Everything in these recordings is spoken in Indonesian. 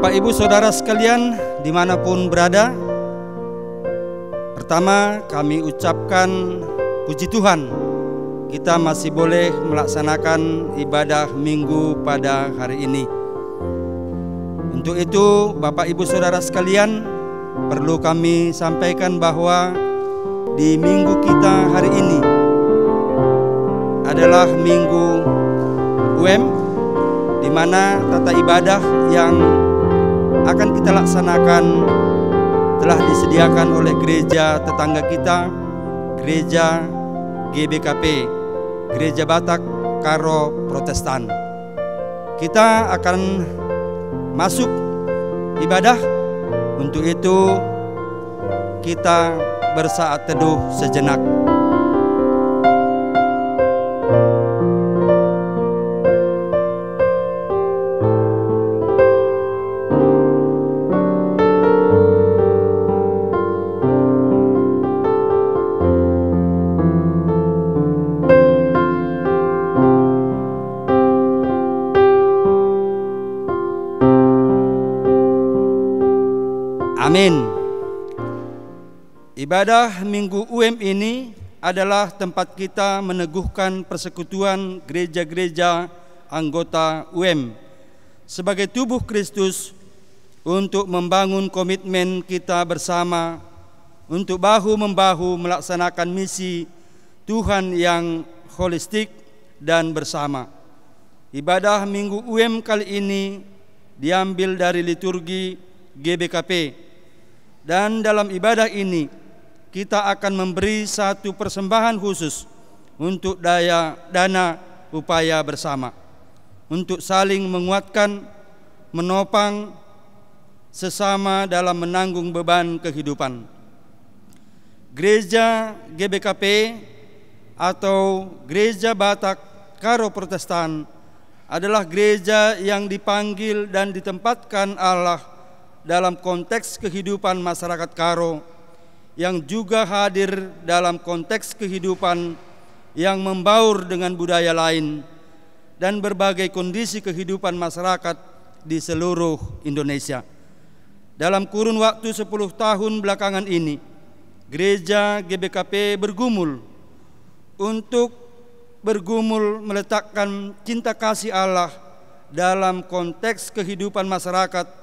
Bapak Ibu Saudara sekalian dimanapun berada, pertama kami ucapkan puji Tuhan, kita masih boleh melaksanakan ibadah minggu pada hari ini. Untuk itu Bapak Ibu Saudara sekalian, perlu kami sampaikan bahwa di minggu kita hari ini adalah minggu UM, di mana tata ibadah yang akan kita laksanakan telah disediakan oleh gereja tetangga kita, gereja GBKP, Gereja Batak Karo Protestan. Kita akan masuk ibadah. Untuk itu kita bersaat teduh sejenak. Amin. Ibadah Minggu UM ini adalah tempat kita meneguhkan persekutuan gereja-gereja anggota UM sebagai tubuh Kristus untuk membangun komitmen kita bersama untuk bahu-membahu melaksanakan misi Tuhan yang holistik dan bersama. Ibadah Minggu UM kali ini diambil dari liturgi GBKP. Dan dalam ibadah ini kita akan memberi satu persembahan khusus untuk dana upaya bersama, untuk saling menguatkan, menopang sesama dalam menanggung beban kehidupan. Gereja GBKP atau Gereja Batak Karo Protestan adalah gereja yang dipanggil dan ditempatkan Allah dalam konteks kehidupan masyarakat Karo, yang juga hadir dalam konteks kehidupan yang membaur dengan budaya lain dan berbagai kondisi kehidupan masyarakat di seluruh Indonesia. Dalam kurun waktu 10 tahun belakangan ini, gereja GBKP bergumul meletakkan cinta kasih Allah dalam konteks kehidupan masyarakat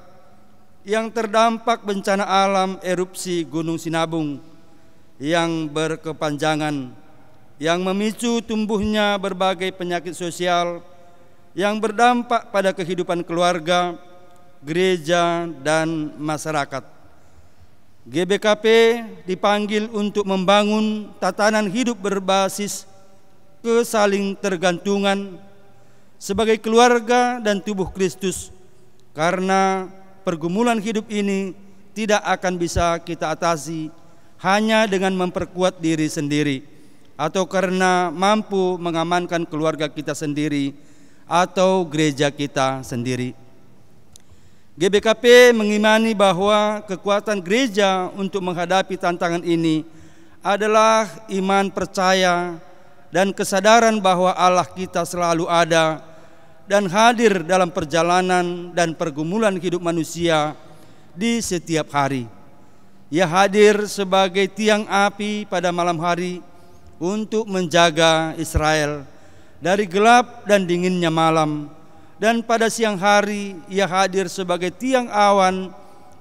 yang terdampak bencana alam erupsi Gunung Sinabung yang berkepanjangan, yang memicu tumbuhnya berbagai penyakit sosial yang berdampak pada kehidupan keluarga, gereja, dan masyarakat. GBKP dipanggil untuk membangun tatanan hidup berbasis kesaling tergantungan sebagai keluarga dan tubuh Kristus, karena pergumulan hidup ini tidak akan bisa kita atasi hanya dengan memperkuat diri sendiri atau karena mampu mengamankan keluarga kita sendiri atau gereja kita sendiri. GBKP mengimani bahwa kekuatan gereja untuk menghadapi tantangan ini adalah iman percaya dan kesadaran bahwa Allah kita selalu ada dan hadir dalam perjalanan dan pergumulan hidup manusia di setiap hari. Ia hadir sebagai tiang api pada malam hari untuk menjaga Israel dari gelap dan dinginnya malam, dan pada siang hari ia hadir sebagai tiang awan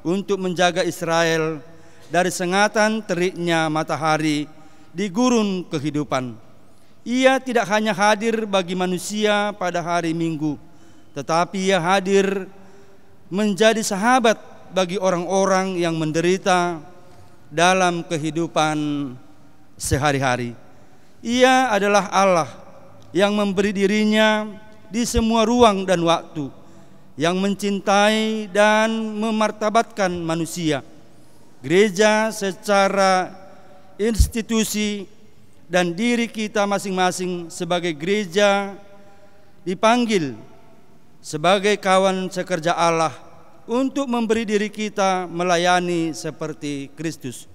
untuk menjaga Israel dari sengatan teriknya matahari di gurun kehidupan. Ia tidak hanya hadir bagi manusia pada hari Minggu, tetapi ia hadir menjadi sahabat bagi orang-orang yang menderita dalam kehidupan sehari-hari. Ia adalah Allah yang memberi dirinya di semua ruang dan waktu, yang mencintai dan memartabatkan manusia. Gereja secara institusi dan diri kita masing-masing sebagai gereja dipanggil sebagai kawan sekerja Allah untuk memberi diri kita melayani seperti Kristus.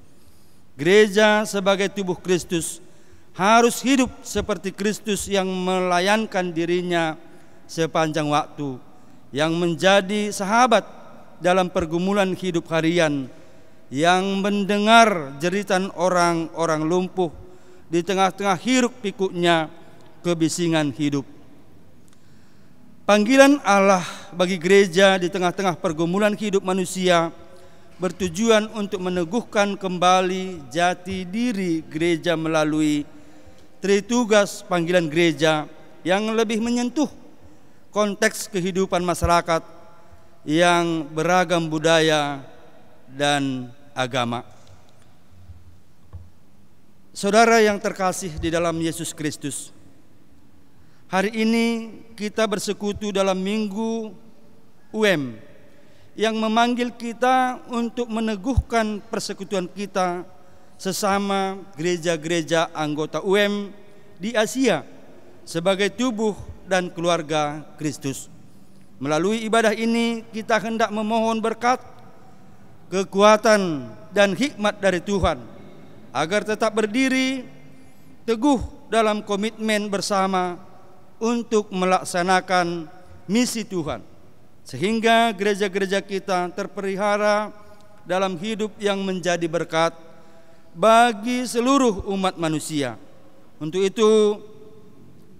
Gereja sebagai tubuh Kristus harus hidup seperti Kristus yang melayankan dirinya sepanjang waktu, yang menjadi sahabat dalam pergumulan hidup harian, yang mendengar jeritan orang-orang lumpuh di tengah-tengah hiruk pikuknya kebisingan hidup. Panggilan Allah bagi gereja di tengah-tengah pergumulan hidup manusia bertujuan untuk meneguhkan kembali jati diri gereja melalui tritugas panggilan gereja yang lebih menyentuh konteks kehidupan masyarakat yang beragam budaya dan agama. Saudara yang terkasih di dalam Yesus Kristus, hari ini kita bersekutu dalam Minggu UM yang memanggil kita untuk meneguhkan persekutuan kita sesama gereja-gereja anggota UM di Asia sebagai tubuh dan keluarga Kristus. Melalui ibadah ini kita hendak memohon berkat, kekuatan dan hikmat dari Tuhan agar tetap berdiri teguh dalam komitmen bersama untuk melaksanakan misi Tuhan, sehingga gereja-gereja kita terpelihara dalam hidup yang menjadi berkat bagi seluruh umat manusia. Untuk itu,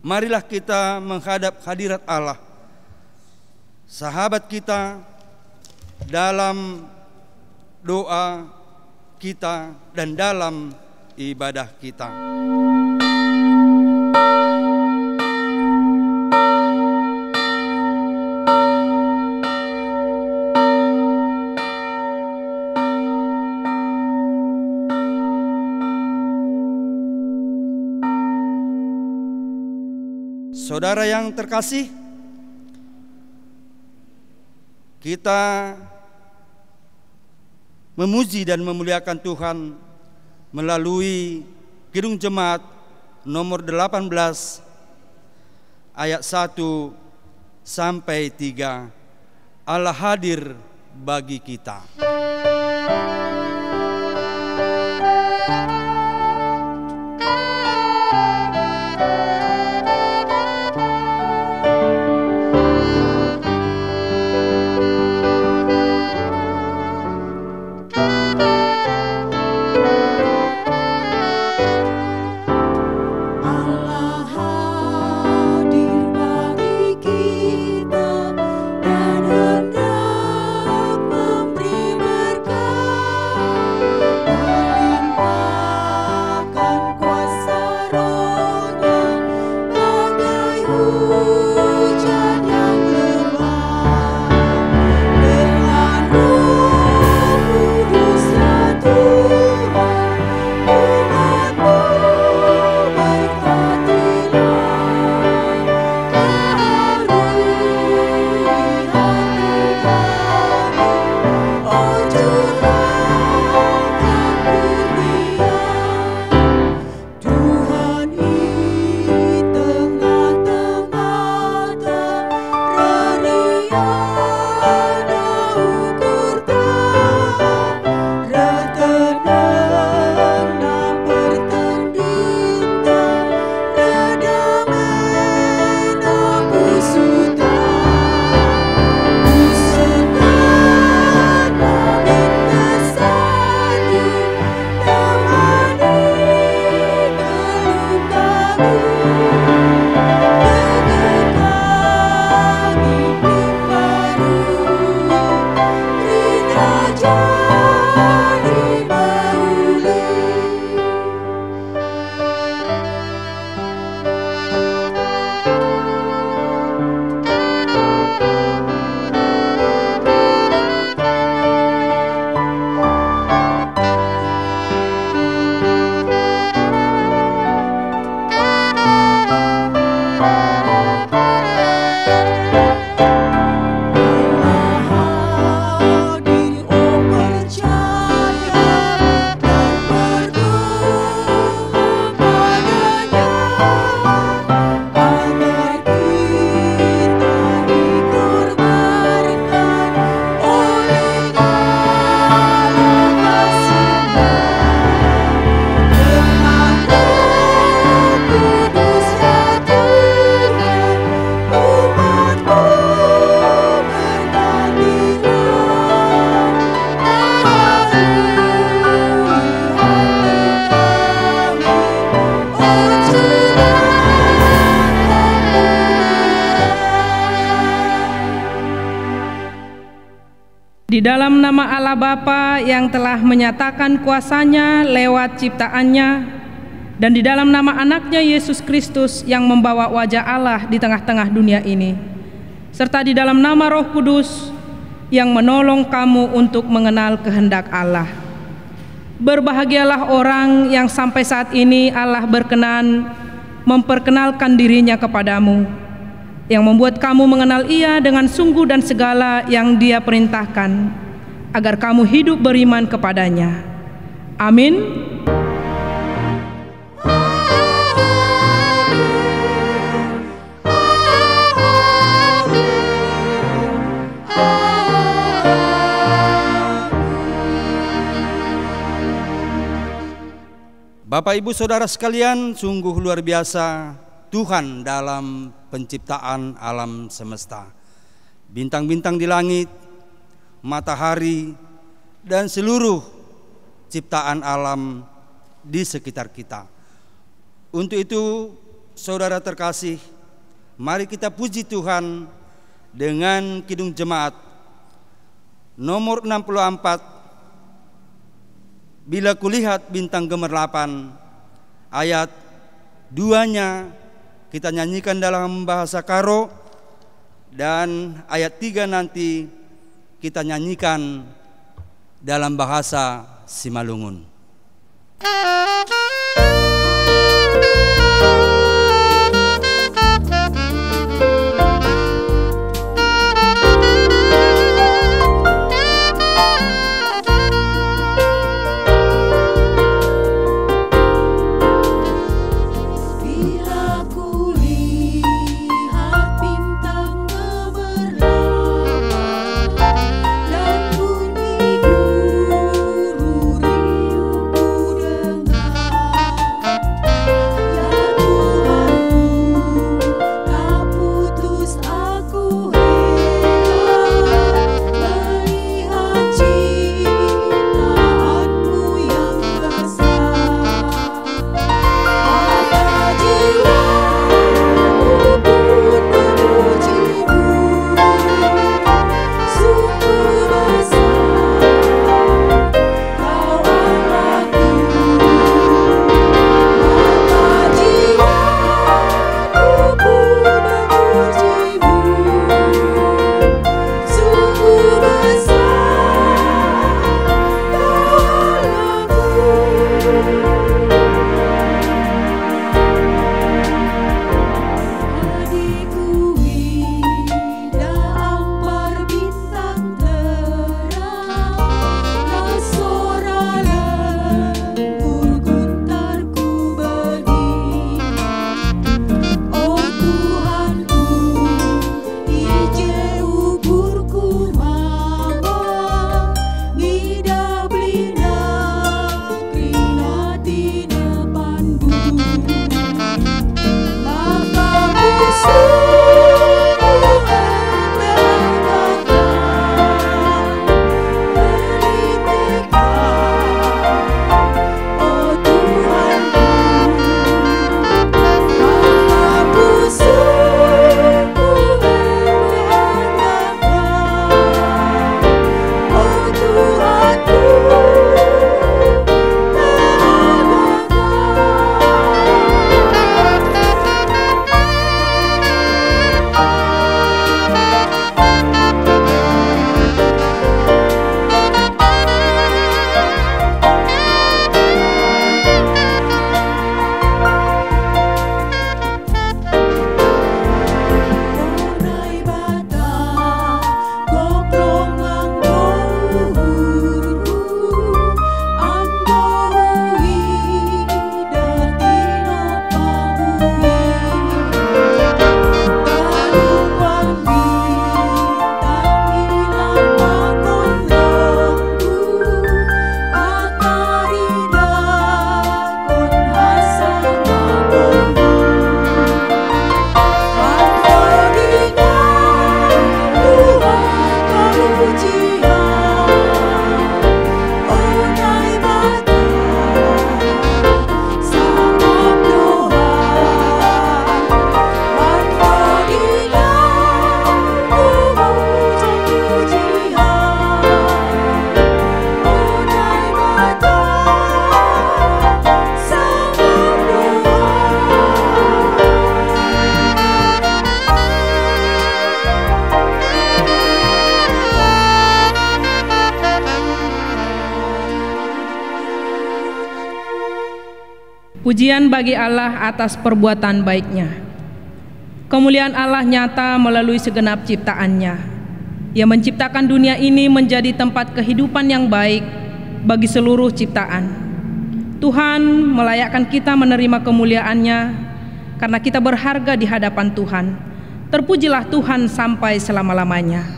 marilah kita menghadap hadirat Allah, sahabat kita, dalam doa kita dan dalam ibadah kita. Saudara yang terkasih, kita memuji dan memuliakan Tuhan melalui Kidung Jemaat nomor 18 ayat 1 sampai 3. Allah hadir bagi kita. Dan hendak memberi berkat. Di dalam nama Allah Bapa yang telah menyatakan kuasa-Nya lewat ciptaannya, dan di dalam nama anaknya Yesus Kristus yang membawa wajah Allah di tengah-tengah dunia ini, serta di dalam nama Roh Kudus yang menolong kamu untuk mengenal kehendak Allah. Berbahagialah orang yang sampai saat ini Allah berkenan memperkenalkan dirinya kepadamu, yang membuat kamu mengenal Ia dengan sungguh dan segala yang Dia perintahkan, agar kamu hidup beriman kepadanya. Amin. Bapak Ibu Saudara sekalian, sungguh luar biasa Tuhan dalam penciptaan alam semesta. Bintang-bintang di langit, matahari, dan seluruh ciptaan alam di sekitar kita. Untuk itu, saudara terkasih, mari kita puji Tuhan dengan Kidung Jemaat nomor 64. Bila kulihat bintang gemerlapan, ayat 2-nya kita nyanyikan dalam bahasa Karo, dan ayat 3 nanti kita nyanyikan dalam bahasa Simalungun. Pujian bagi Allah atas perbuatan baik-Nya. Kemuliaan Allah nyata melalui segenap ciptaannya. Ia menciptakan dunia ini menjadi tempat kehidupan yang baik bagi seluruh ciptaan. Tuhan melayakkan kita menerima kemuliaan-Nya karena kita berharga di hadapan Tuhan. Terpujilah Tuhan sampai selama-lamanya.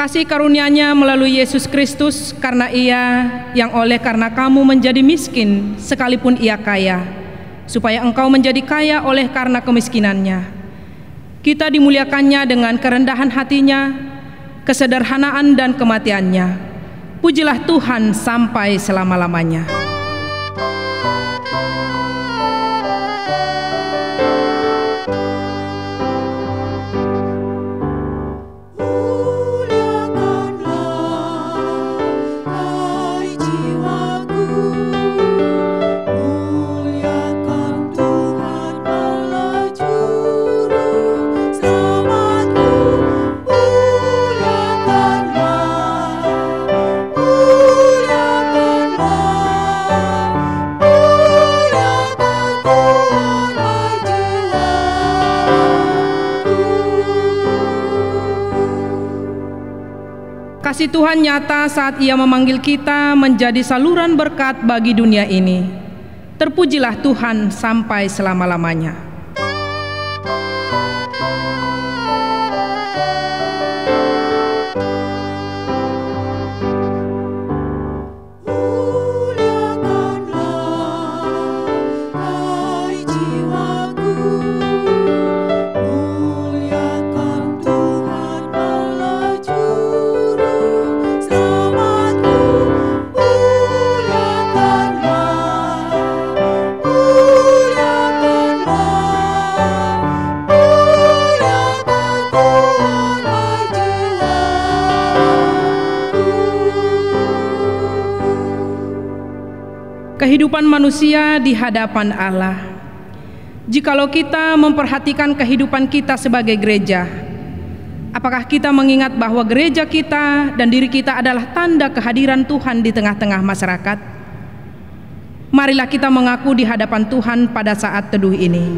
Kasih karunia-Nya melalui Yesus Kristus, karena Ia yang oleh karena kamu menjadi miskin sekalipun Ia kaya, supaya engkau menjadi kaya oleh karena kemiskinan-Nya. Kita dimuliakan-Nya dengan kerendahan hati-Nya, kesederhanaan dan kematian-Nya. Pujilah Tuhan sampai selama-lamanya. Kasih Tuhan nyata saat Ia memanggil kita menjadi saluran berkat bagi dunia ini. Terpujilah Tuhan sampai selama-lamanya. Kehidupan manusia di hadapan Allah. Jikalau kita memperhatikan kehidupan kita sebagai gereja, apakah kita mengingat bahwa gereja kita dan diri kita adalah tanda kehadiran Tuhan di tengah-tengah masyarakat? Marilah kita mengaku di hadapan Tuhan pada saat teduh ini.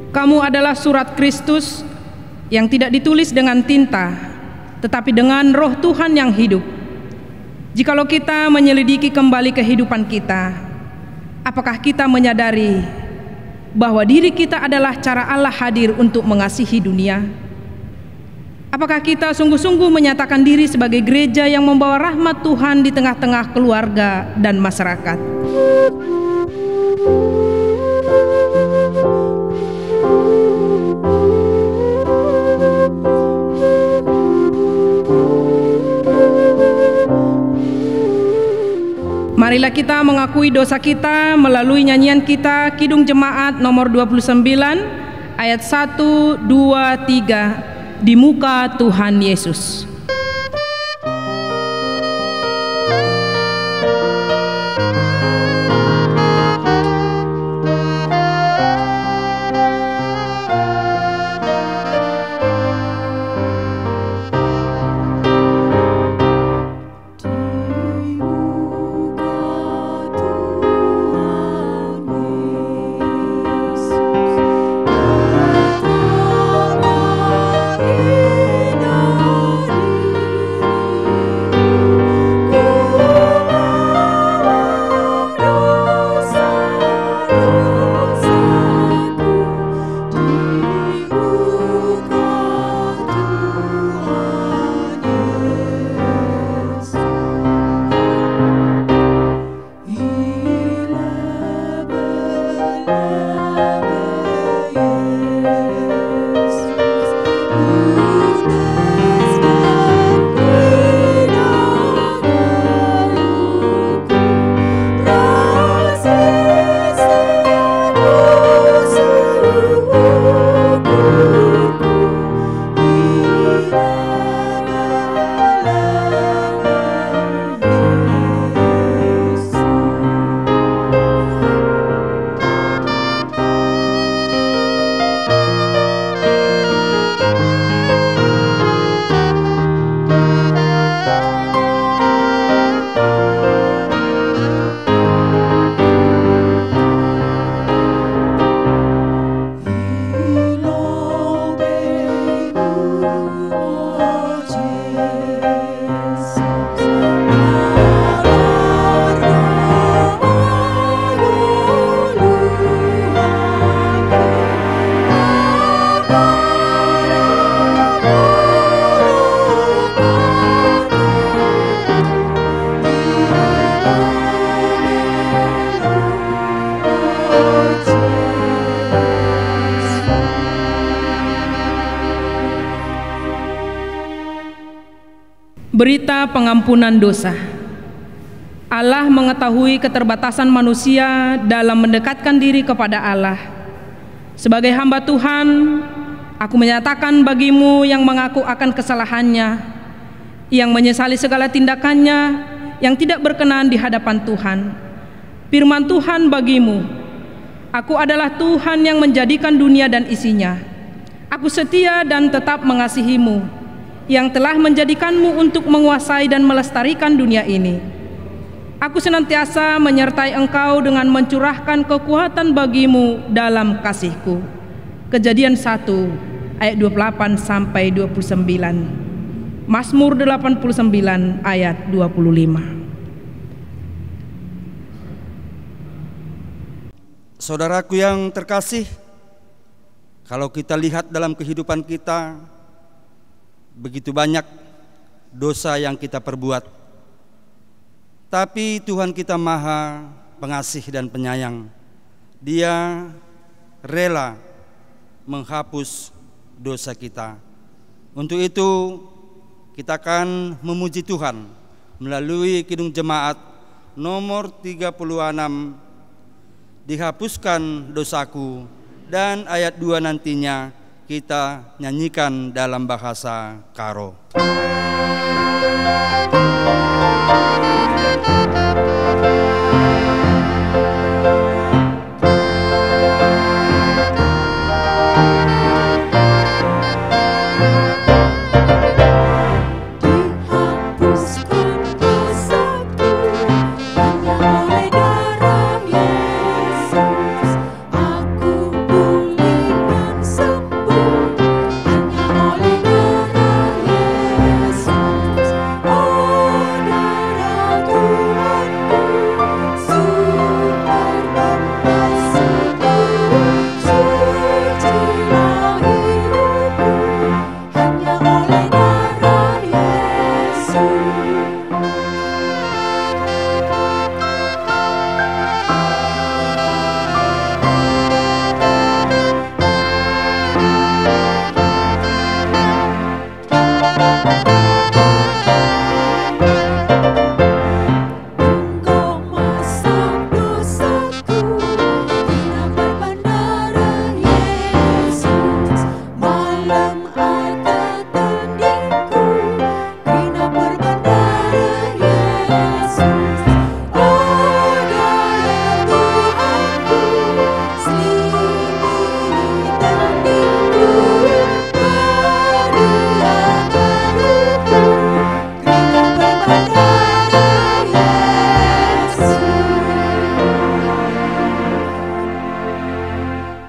Kamu adalah surat Kristus yang tidak ditulis dengan tinta, tetapi dengan Roh Tuhan yang hidup. Jikalau kita menyelidiki kembali kehidupan kita, apakah kita menyadari bahwa diri kita adalah cara Allah hadir untuk mengasihi dunia? Apakah kita sungguh-sungguh menyatakan diri sebagai gereja yang membawa rahmat Tuhan di tengah-tengah keluarga dan masyarakat? Marilah kita mengakui dosa kita melalui nyanyian kita Kidung Jemaat nomor 29 ayat 1, 2, 3 di muka Tuhan Yesus. Berita pengampunan dosa. Allah mengetahui keterbatasan manusia dalam mendekatkan diri kepada Allah. Sebagai hamba Tuhan, aku menyatakan bagimu yang mengaku akan kesalahannya, yang menyesali segala tindakannya, yang tidak berkenan di hadapan Tuhan. Firman Tuhan bagimu, aku adalah Tuhan yang menjadikan dunia dan isinya. Aku setia dan tetap mengasihimu, yang telah menjadikanmu untuk menguasai dan melestarikan dunia ini. Aku senantiasa menyertai engkau dengan mencurahkan kekuatan bagimu dalam kasihku. Kejadian 1 ayat 28 sampai 29. Mazmur 89 ayat 25. Saudaraku yang terkasih, kalau kita lihat dalam kehidupan kita, begitu banyak dosa yang kita perbuat. Tapi Tuhan kita Maha Pengasih dan Penyayang. Dia rela menghapus dosa kita. Untuk itu kita akan memuji Tuhan melalui Kidung Jemaat nomor 36, dihapuskan dosaku, dan ayat 2 nantinya kita nyanyikan dalam bahasa Karo.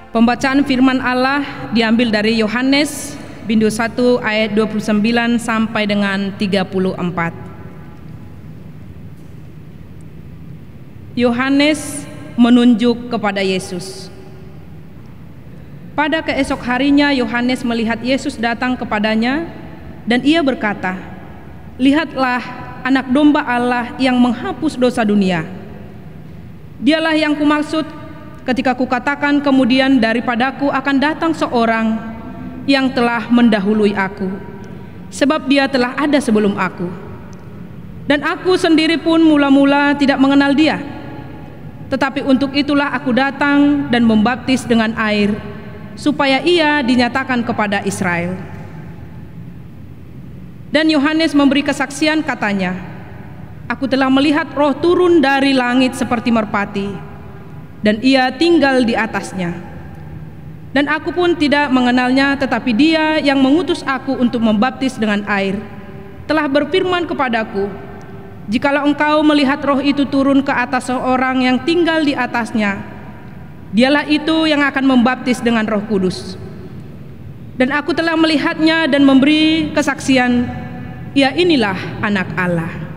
Pembacaan firman Allah diambil dari Yohanes bindu 1 ayat 29 sampai dengan 34. Yohanes menunjuk kepada Yesus. Pada keesok harinya Yohanes melihat Yesus datang kepadanya, dan ia berkata, "Lihatlah anak domba Allah yang menghapus dosa dunia. Dialah yang kumaksud ketika kukatakan kemudian daripadaku akan datang seorang yang telah mendahului aku, sebab dia telah ada sebelum aku. Dan aku sendiri pun mula-mula tidak mengenal dia. Tetapi untuk itulah aku datang dan membaptis dengan air, supaya ia dinyatakan kepada Israel." Dan Yohanes memberi kesaksian, katanya, "Aku telah melihat Roh turun dari langit seperti merpati, dan ia tinggal di atasnya. Dan aku pun tidak mengenalnya, tetapi dia yang mengutus aku untuk membaptis dengan air telah berfirman kepadaku, jikalau engkau melihat Roh itu turun ke atas seorang yang tinggal di atasnya, dialah itu yang akan membaptis dengan Roh Kudus. Dan aku telah melihatnya dan memberi kesaksian, ya inilah anak Allah."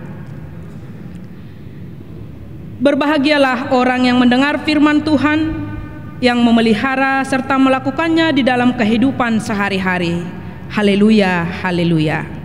Berbahagialah orang yang mendengar firman Tuhan, yang memelihara serta melakukannya di dalam kehidupan sehari-hari. Haleluya, haleluya.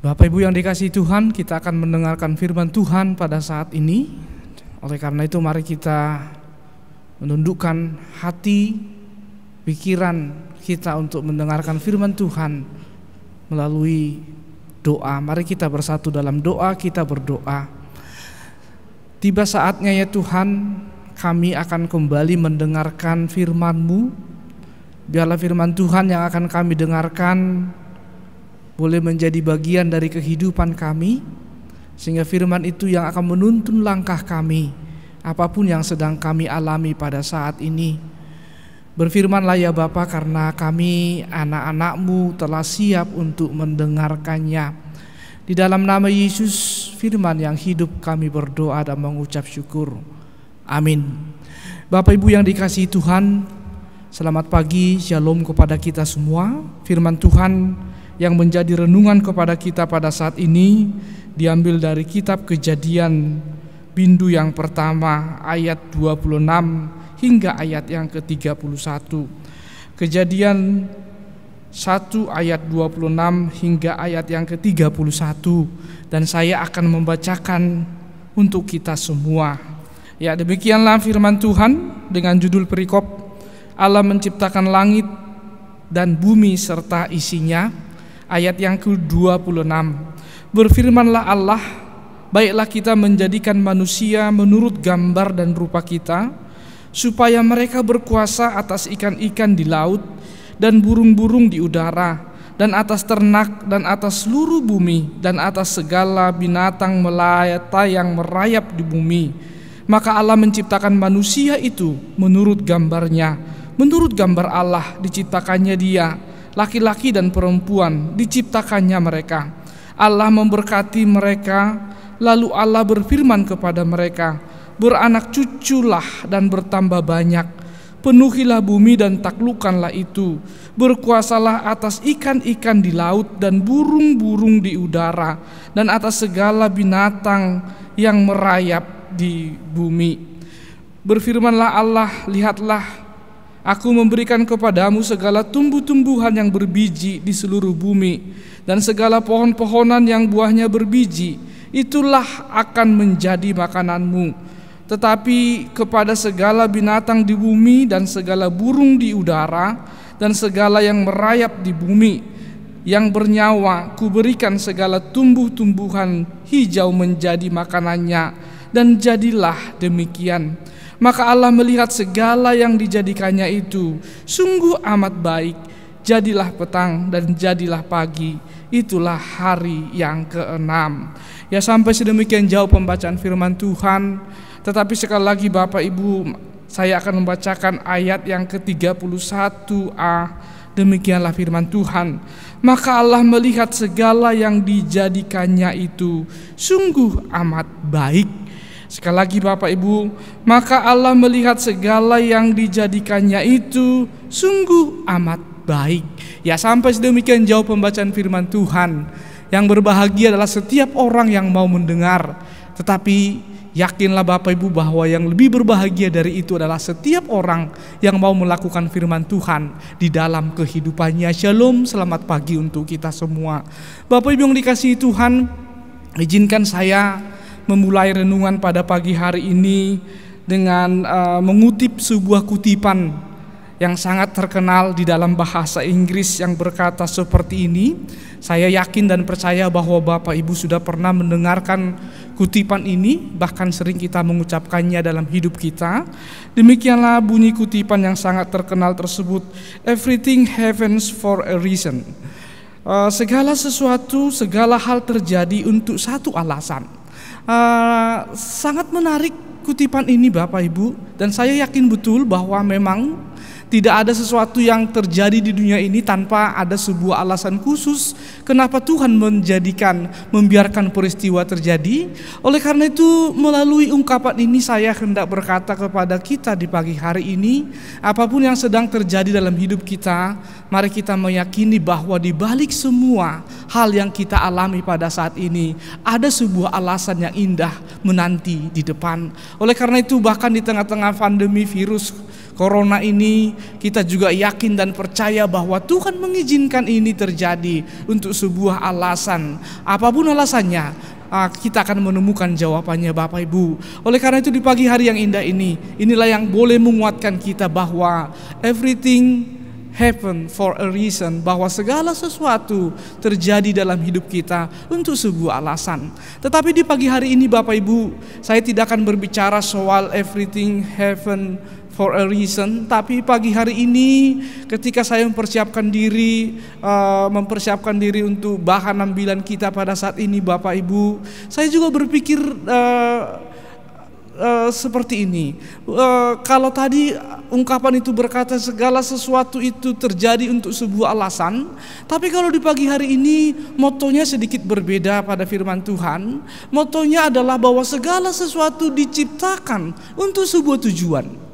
Bapak Ibu yang dikasihi Tuhan, kita akan mendengarkan firman Tuhan pada saat ini. Oleh karena itu mari kita menundukkan hati, pikiran kita untuk mendengarkan firman Tuhan melalui doa. Mari kita bersatu dalam doa, kita berdoa. Tiba saatnya ya Tuhan, kami akan kembali mendengarkan firman-Mu. Biarlah firman Tuhan yang akan kami dengarkan boleh menjadi bagian dari kehidupan kami, sehingga firman itu yang akan menuntun langkah kami, apapun yang sedang kami alami pada saat ini. Berfirmanlah ya Bapa, karena kami anak-anak-Mu telah siap untuk mendengarkannya. Di dalam nama Yesus, firman yang hidup, kami berdoa dan mengucap syukur. Amin. Bapak Ibu yang dikasihi Tuhan, selamat pagi, shalom kepada kita semua. Firman Tuhan yang menjadi renungan kepada kita pada saat ini diambil dari kitab Kejadian Bindu yang pertama ayat 26 hingga ayat yang ke-31. Kejadian 1 ayat 26 hingga ayat yang ke-31, dan saya akan membacakan untuk kita semua. Ya, demikianlah firman Tuhan dengan judul perikop, Allah menciptakan langit dan bumi serta isinya. Ayat yang ke-26, berfirmanlah Allah, baiklah kita menjadikan manusia menurut gambar dan rupa kita, supaya mereka berkuasa atas ikan-ikan di laut dan burung-burung di udara, dan atas ternak, dan atas seluruh bumi, dan atas segala binatang melata yang merayap di bumi. Maka Allah menciptakan manusia itu menurut gambarnya, menurut gambar Allah diciptakannya dia, laki-laki dan perempuan diciptakannya mereka. Allah memberkati mereka, lalu Allah berfirman kepada mereka, beranak cuculah dan bertambah banyak, penuhilah bumi dan taklukkanlah itu, berkuasalah atas ikan-ikan di laut dan burung-burung di udara, dan atas segala binatang yang merayap di bumi. Berfirmanlah Allah, lihatlah, aku memberikan kepadamu segala tumbuh-tumbuhan yang berbiji di seluruh bumi, dan segala pohon-pohonan yang buahnya berbiji, itulah akan menjadi makananmu. Tetapi kepada segala binatang di bumi dan segala burung di udara dan segala yang merayap di bumi yang bernyawa, kuberikan segala tumbuh-tumbuhan hijau menjadi makanannya, dan jadilah demikian. Maka Allah melihat segala yang dijadikannya itu sungguh amat baik. Jadilah petang dan jadilah pagi, itulah hari yang ke-6. Ya, sampai sedemikian jauh pembacaan firman Tuhan. Tetapi sekali lagi Bapak Ibu, saya akan membacakan ayat yang ke-31a. Demikianlah firman Tuhan. Maka Allah melihat segala yang dijadikannya itu sungguh amat baik. Sekali lagi Bapak Ibu, maka Allah melihat segala yang dijadikannya itu sungguh amat baik. Ya, sampai sedemikian jauh pembacaan firman Tuhan. Yang berbahagia adalah setiap orang yang mau mendengar. Tetapi yakinlah Bapak Ibu bahwa yang lebih berbahagia dari itu adalah setiap orang yang mau melakukan firman Tuhan di dalam kehidupannya. Shalom, selamat pagi untuk kita semua. Bapak Ibu yang dikasihi Tuhan, izinkan saya memulai renungan pada pagi hari ini dengan mengutip sebuah kutipan yang sangat terkenal di dalam bahasa Inggris yang berkata seperti ini. Saya yakin dan percaya bahwa Bapak Ibu sudah pernah mendengarkan kutipan ini, bahkan sering kita mengucapkannya dalam hidup kita. Demikianlah bunyi kutipan yang sangat terkenal tersebut. Everything happens for a reason. Segala sesuatu, segala hal terjadi untuk satu alasan. Sangat menarik kutipan ini Bapak Ibu, dan saya yakin betul bahwa memang tidak ada sesuatu yang terjadi di dunia ini tanpa ada sebuah alasan khusus kenapa Tuhan membiarkan peristiwa terjadi. Oleh karena itu, melalui ungkapan ini saya hendak berkata kepada kita di pagi hari ini, apapun yang sedang terjadi dalam hidup kita, mari kita meyakini bahwa di balik semua hal yang kita alami pada saat ini, ada sebuah alasan yang indah menanti di depan. Oleh karena itu, bahkan di tengah-tengah pandemi virus corona ini, kita juga yakin dan percaya bahwa Tuhan mengizinkan ini terjadi untuk sebuah alasan. Apapun alasannya, kita akan menemukan jawabannya Bapak Ibu. Oleh karena itu di pagi hari yang indah ini, inilah yang boleh menguatkan kita bahwa everything happen for a reason, bahwa segala sesuatu terjadi dalam hidup kita untuk sebuah alasan. Tetapi di pagi hari ini Bapak Ibu, saya tidak akan berbicara soal everything happen for a reason, tapi pagi hari ini ketika saya mempersiapkan diri untuk bahan ambilan kita pada saat ini Bapak Ibu, saya juga berpikir seperti ini. Kalau tadi ungkapan itu berkata segala sesuatu itu terjadi untuk sebuah alasan, tapi kalau di pagi hari ini motonya sedikit berbeda pada firman Tuhan. Motonya adalah bahwa segala sesuatu diciptakan untuk sebuah tujuan.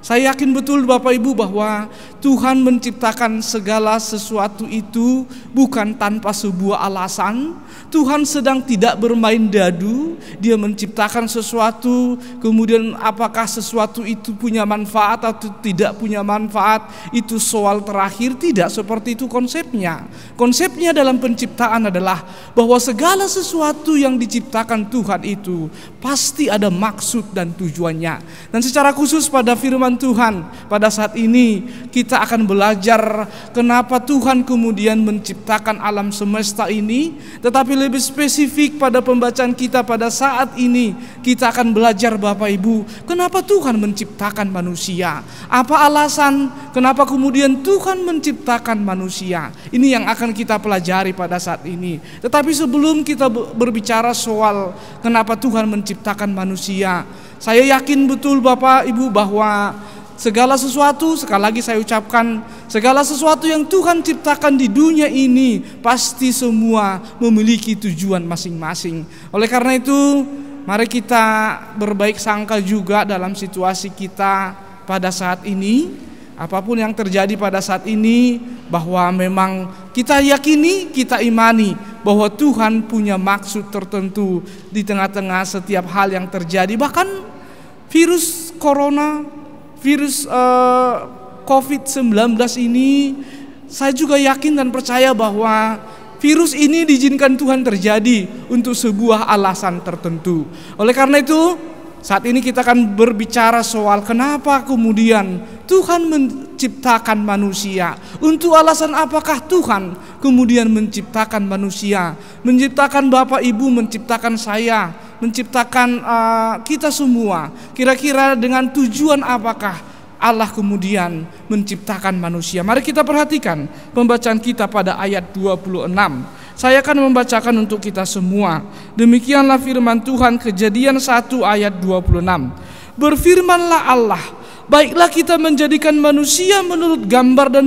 Saya yakin betul Bapak Ibu bahwa Tuhan menciptakan segala sesuatu itu bukan tanpa sebuah alasan. Tuhan sedang tidak bermain dadu. Dia menciptakan sesuatu, kemudian apakah sesuatu itu punya manfaat atau tidak punya manfaat, itu soal terakhir. Tidak seperti itu konsepnya. Konsepnya dalam penciptaan adalah bahwa segala sesuatu yang diciptakan Tuhan itu pasti ada maksud dan tujuannya. Dan secara khusus pada firman Tuhan pada saat ini kita akan belajar kenapa Tuhan kemudian menciptakan alam semesta ini. Tetapi lebih spesifik pada pembacaan kita pada saat ini, kita akan belajar Bapak Ibu, kenapa Tuhan menciptakan manusia. Apa alasan kenapa kemudian Tuhan menciptakan manusia. Ini yang akan kita pelajari pada saat ini. Tetapi sebelum kita berbicara soal kenapa Tuhan menciptakan manusia, saya yakin betul Bapak Ibu bahwa segala sesuatu, sekali lagi saya ucapkan, segala sesuatu yang Tuhan ciptakan di dunia ini pasti semua memiliki tujuan masing-masing. Oleh karena itu, mari kita berbaik sangka juga dalam situasi kita pada saat ini. Apapun yang terjadi pada saat ini, bahwa memang kita yakini, kita imani bahwa Tuhan punya maksud tertentu di tengah-tengah setiap hal yang terjadi. Bahkan virus corona, virus COVID-19 ini, saya juga yakin dan percaya bahwa virus ini diizinkan Tuhan terjadi untuk sebuah alasan tertentu. Oleh karena itu, saat ini kita akan berbicara soal kenapa kemudian Tuhan menciptakan manusia. Untuk alasan apakah Tuhan kemudian menciptakan manusia, menciptakan Bapak Ibu, menciptakan saya, menciptakan kita semua. Kira-kira dengan tujuan apakah Allah kemudian menciptakan manusia? Mari kita perhatikan pembacaan kita pada ayat 26. Saya akan membacakan untuk kita semua. Demikianlah firman Tuhan, Kejadian 1 ayat 26. Berfirmanlah Allah, baiklah kita menjadikan manusia menurut gambar dan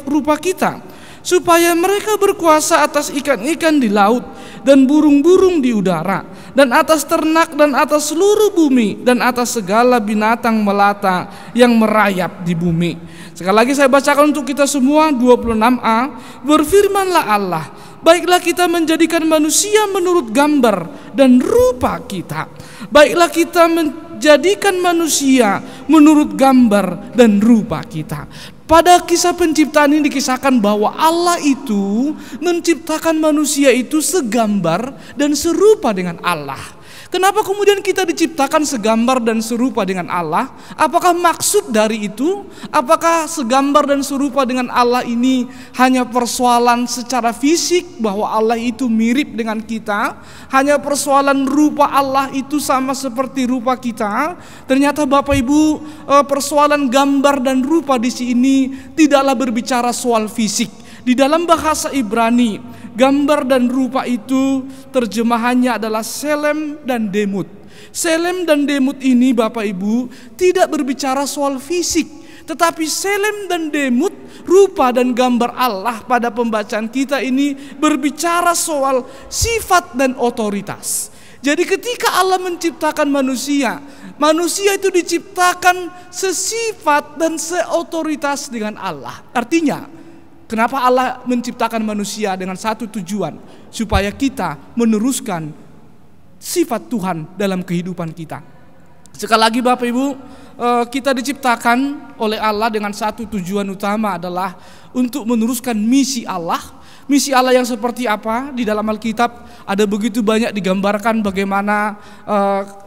rupa kita, supaya mereka berkuasa atas ikan-ikan di laut dan burung-burung di udara, dan atas ternak, dan atas seluruh bumi, dan atas segala binatang melata yang merayap di bumi. Sekali lagi saya bacakan untuk kita semua, 26a. Berfirmanlah Allah, baiklah kita menjadikan manusia menurut gambar dan rupa kita. Baiklah kita menjadikan manusia menurut gambar dan rupa kita. Pada kisah penciptaan ini dikisahkan bahwa Allah itu menciptakan manusia itu segambar dan serupa dengan Allah. Kenapa kemudian kita diciptakan segambar dan serupa dengan Allah? Apakah maksud dari itu? Apakah segambar dan serupa dengan Allah ini hanya persoalan secara fisik bahwa Allah itu mirip dengan kita? Hanya persoalan rupa Allah itu sama seperti rupa kita? Ternyata Bapak Ibu, persoalan gambar dan rupa di sini tidaklah berbicara soal fisik. Di dalam bahasa Ibrani, gambar dan rupa itu terjemahannya adalah selem dan demut. Selem dan demut ini Bapak Ibu tidak berbicara soal fisik, tetapi selem dan demut, rupa dan gambar Allah pada pembacaan kita ini berbicara soal sifat dan otoritas. Jadi ketika Allah menciptakan manusia, manusia itu diciptakan sesifat dan seotoritas dengan Allah. Artinya, kenapa Allah menciptakan manusia dengan satu tujuan? Supaya kita meneruskan sifat Tuhan dalam kehidupan kita. Sekali lagi Bapak Ibu, kita diciptakan oleh Allah dengan satu tujuan utama, adalah untuk meneruskan misi Allah. Misi Allah yang seperti apa? Di dalam Alkitab ada begitu banyak digambarkan bagaimana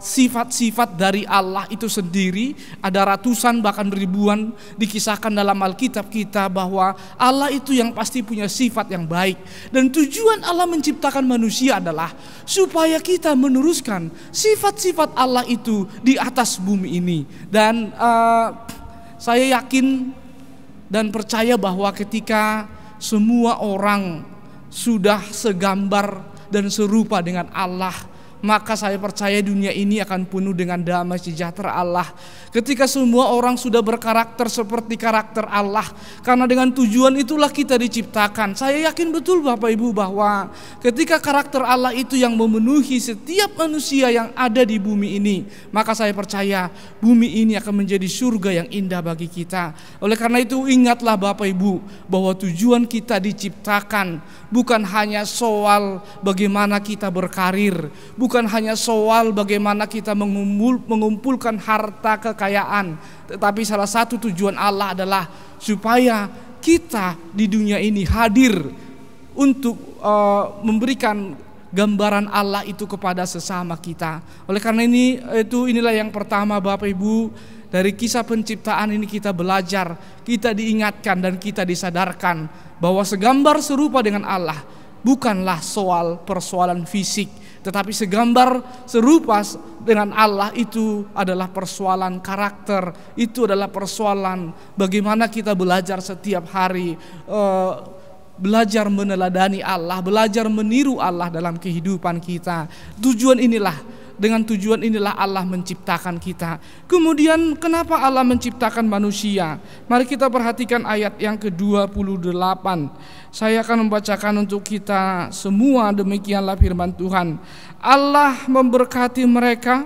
sifat-sifat dari Allah itu sendiri. Ada ratusan bahkan ribuan dikisahkan dalam Alkitab kita, bahwa Allah itu yang pasti punya sifat yang baik. Dan tujuan Allah menciptakan manusia adalah supaya kita meneruskan sifat-sifat Allah itu di atas bumi ini. Dan saya yakin dan percaya bahwa ketika semua orang sudah segambar dan serupa dengan Allah, maka saya percaya dunia ini akan penuh dengan damai sejahtera Allah. Ketika semua orang sudah berkarakter seperti karakter Allah, karena dengan tujuan itulah kita diciptakan. Saya yakin betul Bapak Ibu bahwa ketika karakter Allah itu yang memenuhi setiap manusia yang ada di bumi ini, maka saya percaya bumi ini akan menjadi surga yang indah bagi kita. Oleh karena itu ingatlah Bapak Ibu bahwa tujuan kita diciptakan bukan hanya soal bagaimana kita berkarir, bukan hanya soal bagaimana kita mengumpulkan harta kekayaan, tetapi salah satu tujuan Allah adalah supaya kita di dunia ini hadir untuk memberikan gambaran Allah itu kepada sesama kita. Oleh karena inilah yang pertama Bapak Ibu, dari kisah penciptaan ini kita belajar, kita diingatkan dan kita disadarkan bahwa segambar serupa dengan Allah bukanlah soal persoalan fisik, tetapi segambar serupa dengan Allah itu adalah persoalan karakter. Itu adalah persoalan bagaimana kita belajar setiap hari, belajar meneladani Allah, belajar meniru Allah dalam kehidupan kita. Dengan tujuan inilah Allah menciptakan kita. Kemudian kenapa Allah menciptakan manusia? Mari kita perhatikan ayat yang ke-28. Saya akan membacakan untuk kita semua. Demikianlah firman Tuhan. Allah memberkati mereka,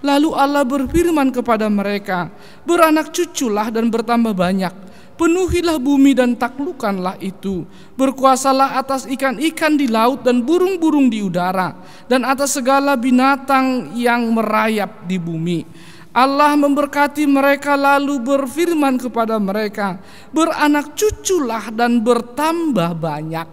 lalu Allah berfirman kepada mereka, beranak cuculah dan bertambah banyak. Penuhilah bumi dan taklukkanlah itu. Berkuasalah atas ikan-ikan di laut dan burung-burung di udara, dan atas segala binatang yang merayap di bumi. Allah memberkati mereka lalu berfirman kepada mereka, beranak cuculah dan bertambah banyak.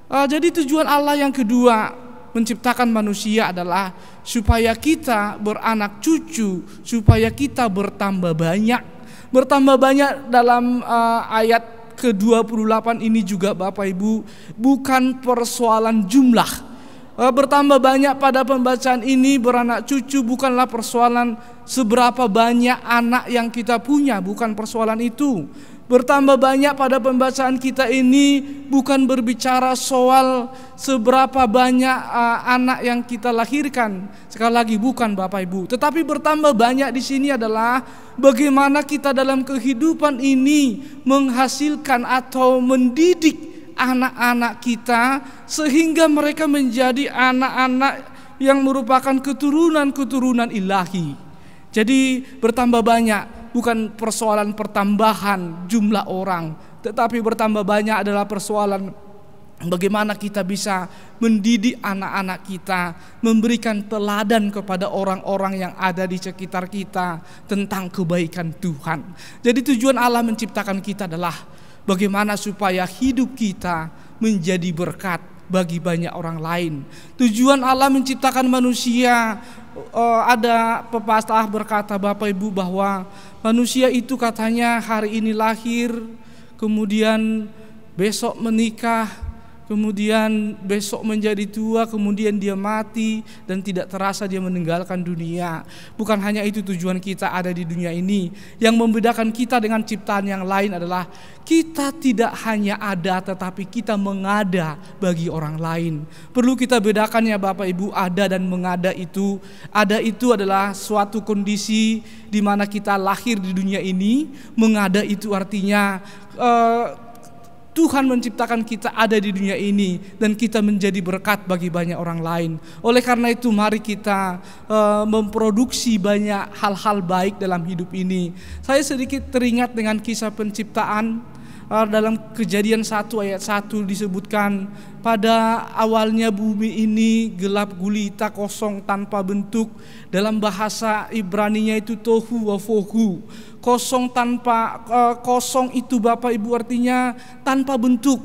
Jadi tujuan Allah yang kedua menciptakan manusia adalah supaya kita beranak cucu, supaya kita bertambah banyak. Bertambah banyak dalam ayat ke-28 ini juga Bapak Ibu bukan persoalan jumlah. Bertambah banyak pada pembacaan ini, beranak cucu bukanlah persoalan seberapa banyak anak yang kita punya, bukan persoalan itu. Bertambah banyak pada pembacaan kita ini bukan berbicara soal seberapa banyak anak yang kita lahirkan. Sekali lagi bukan Bapak Ibu. Tetapi bertambah banyak di sini adalah bagaimana kita dalam kehidupan ini menghasilkan atau mendidik anak-anak kita sehingga mereka menjadi anak-anak yang merupakan keturunan-keturunan ilahi. Jadi bertambah banyak bukan persoalan pertambahan jumlah orang, tetapi bertambah banyak adalah persoalan bagaimana kita bisa mendidik anak-anak kita, memberikan teladan kepada orang-orang yang ada di sekitar kita tentang kebaikan Tuhan. Jadi tujuan Allah menciptakan kita adalah bagaimana supaya hidup kita menjadi berkat bagi banyak orang lain. Tujuan Allah menciptakan manusia, ada pepatah berkata Bapak Ibu bahwa manusia itu katanya hari ini lahir, kemudian besok menikah, kemudian besok menjadi tua, kemudian dia mati dan tidak terasa dia meninggalkan dunia. Bukan hanya itu tujuan kita ada di dunia ini. Yang membedakan kita dengan ciptaan yang lain adalah kita tidak hanya ada, tetapi kita mengada bagi orang lain. Perlu kita bedakan ya Bapak Ibu, ada dan mengada itu. Ada itu adalah suatu kondisi di mana kita lahir di dunia ini. Mengada itu artinya Tuhan menciptakan kita ada di dunia ini dan kita menjadi berkat bagi banyak orang lain. Oleh karena itu mari kita memproduksi banyak hal-hal baik dalam hidup ini. Saya sedikit teringat dengan kisah penciptaan. Dalam Kejadian 1 ayat 1 disebutkan, pada awalnya bumi ini gelap gulita, kosong tanpa bentuk. Dalam bahasa Ibraninya itu tohu wafohu. Kosong itu Bapak Ibu artinya tanpa bentuk.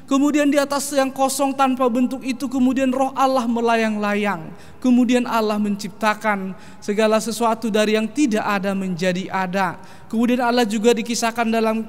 Kemudian di atas yang kosong tanpa bentuk itu kemudian roh Allah melayang-layang. Kemudian Allah menciptakan segala sesuatu dari yang tidak ada menjadi ada. Kemudian Allah juga dikisahkan dalam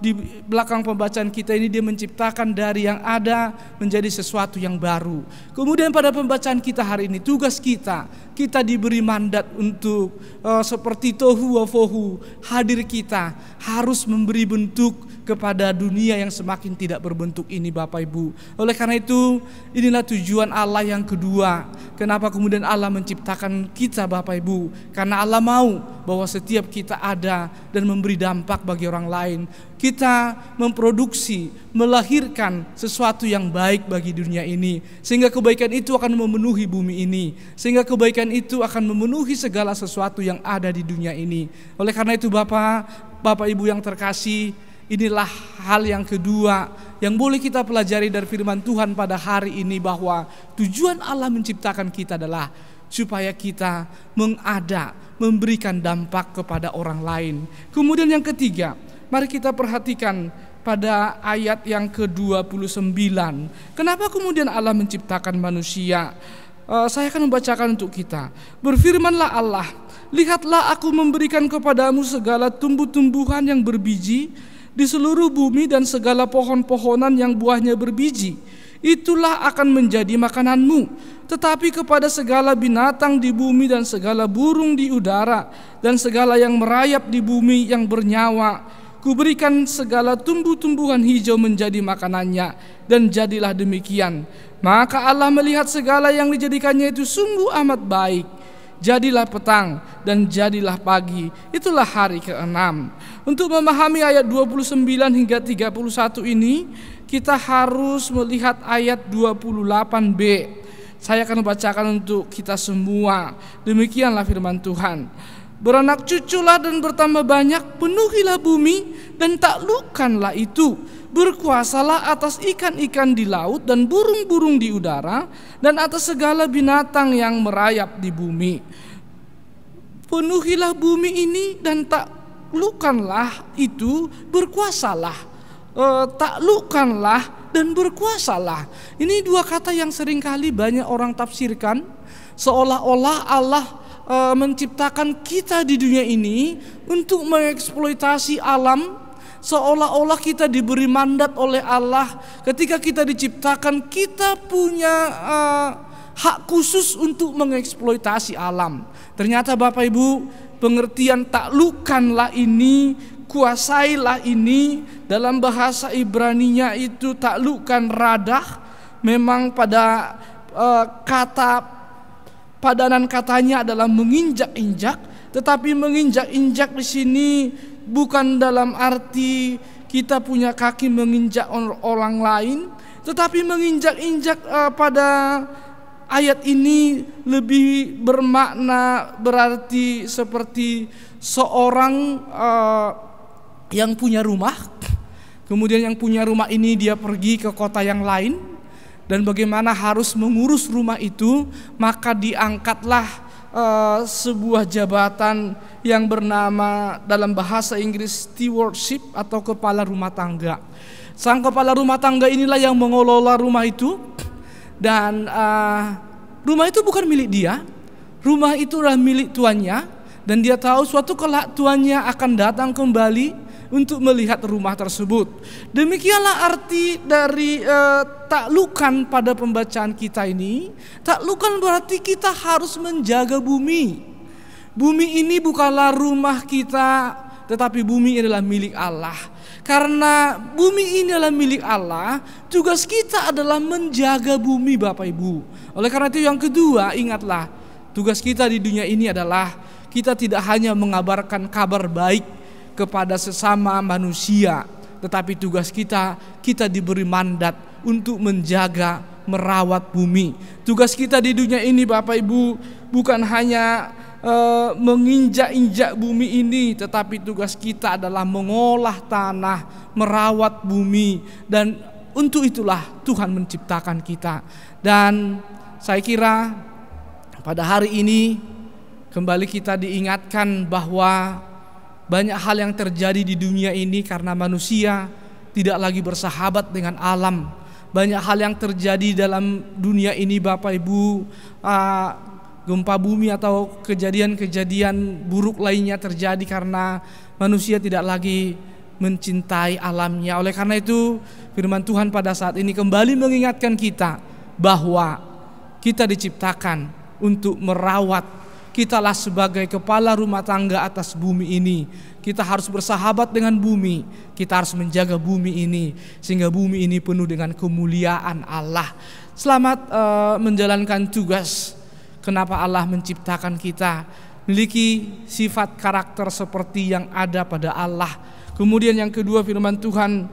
di belakang pembacaan kita ini, dia menciptakan dari yang ada menjadi sesuatu yang baru. Kemudian pada pembacaan kita hari ini, tugas kita diberi mandat untuk seperti tohu wafohu, hadir kita harus memberi bentuk kepada dunia yang semakin tidak berbentuk ini Bapak Ibu. Oleh karena itu, inilah tujuan Allah yang kedua. Kenapa kemudian Allah menciptakan kita Bapak Ibu? Karena Allah mau bahwa setiap kita ada dan memberi dampak bagi orang lain. Kita memproduksi, melahirkan sesuatu yang baik bagi dunia ini. Sehingga kebaikan itu akan memenuhi bumi ini. Sehingga kebaikan itu akan memenuhi segala sesuatu yang ada di dunia ini. Oleh karena itu Bapak Ibu yang terkasih, inilah hal yang kedua yang boleh kita pelajari dari firman Tuhan pada hari ini, bahwa tujuan Allah menciptakan kita adalah supaya kita memberikan dampak kepada orang lain. Kemudian yang ketiga, mari kita perhatikan pada ayat yang ke-29. Kenapa kemudian Allah menciptakan manusia? Saya akan membacakan untuk kita. Berfirmanlah Allah, lihatlah aku memberikan kepadamu segala tumbuh-tumbuhan yang berbiji di seluruh bumi dan segala pohon-pohonan yang buahnya berbiji. Itulah akan menjadi makananmu. Tetapi kepada segala binatang di bumi dan segala burung di udara dan segala yang merayap di bumi yang bernyawa, kuberikan segala tumbuh-tumbuhan hijau menjadi makanannya. Dan jadilah demikian. Maka Allah melihat segala yang dijadikannya itu sungguh amat baik. Jadilah petang dan jadilah pagi. Itulah hari ke-6. Untuk memahami ayat 29 hingga 31 ini, kita harus melihat ayat 28b. Saya akan membacakan untuk kita semua. Demikianlah firman Tuhan. Beranak cuculah dan bertambah banyak, penuhilah bumi dan taklukkanlah itu. Berkuasalah atas ikan-ikan di laut dan burung-burung di udara dan atas segala binatang yang merayap di bumi. Penuhilah bumi ini dan taklukkanlah itu, berkuasalah. Taklukkanlah dan berkuasalah. Ini dua kata yang seringkali banyak orang tafsirkan seolah-olah Allah menciptakan kita di dunia ini untuk mengeksploitasi alam. Seolah-olah kita diberi mandat oleh Allah. Ketika kita diciptakan, kita punya hak khusus untuk mengeksploitasi alam. Ternyata Bapak Ibu, pengertian taklukkanlah ini, kuasailah ini, dalam bahasa Ibraninya itu taklukkan radah. Memang pada padanan katanya adalah menginjak-injak. Tetapi menginjak-injak di sini bukan dalam arti kita punya kaki menginjak orang lain, tetapi menginjak-injak pada ayat ini lebih bermakna berarti seperti seorang yang punya rumah. Kemudian yang punya rumah ini dia pergi ke kota yang lain, dan bagaimana harus mengurus rumah itu, maka diangkatlah sebuah jabatan yang bernama dalam bahasa Inggris stewardship atau kepala rumah tangga. Sang kepala rumah tangga inilah yang mengelola rumah itu, dan rumah itu bukan milik dia. Rumah itu adalah milik tuannya, dan dia tahu suatu kelak tuannya akan datang kembali untuk melihat rumah tersebut. Demikianlah arti dari taklukan pada pembacaan kita ini. Taklukan berarti kita harus menjaga bumi. Bumi ini bukanlah rumah kita, tetapi bumi adalah milik Allah. Karena bumi ini adalah milik Allah, tugas kita adalah menjaga bumi Bapak Ibu. Oleh karena itu yang kedua, ingatlah, tugas kita di dunia ini adalah kita tidak hanya mengabarkan kabar baik kepada sesama manusia, tetapi tugas kita diberi mandat untuk menjaga, merawat bumi. Tugas kita di dunia ini Bapak Ibu bukan hanya menginjak-injak bumi ini, tetapi tugas kita adalah mengolah tanah, merawat bumi, dan untuk itulah Tuhan menciptakan kita. Dan saya kira pada hari ini kembali kita diingatkan bahwa banyak hal yang terjadi di dunia ini karena manusia tidak lagi bersahabat dengan alam. Banyak hal yang terjadi dalam dunia ini Bapak Ibu, gempa bumi atau kejadian-kejadian buruk lainnya terjadi karena manusia tidak lagi mencintai alamnya. Oleh karena itu firman Tuhan pada saat ini kembali mengingatkan kita bahwa kita diciptakan untuk merawat. Kitalah sebagai kepala rumah tangga atas bumi ini. Kita harus bersahabat dengan bumi. Kita harus menjaga bumi ini sehingga bumi ini penuh dengan kemuliaan Allah. Selamat menjalankan tugas. Kenapa Allah menciptakan kita? Memiliki sifat karakter seperti yang ada pada Allah. Kemudian yang kedua firman Tuhan,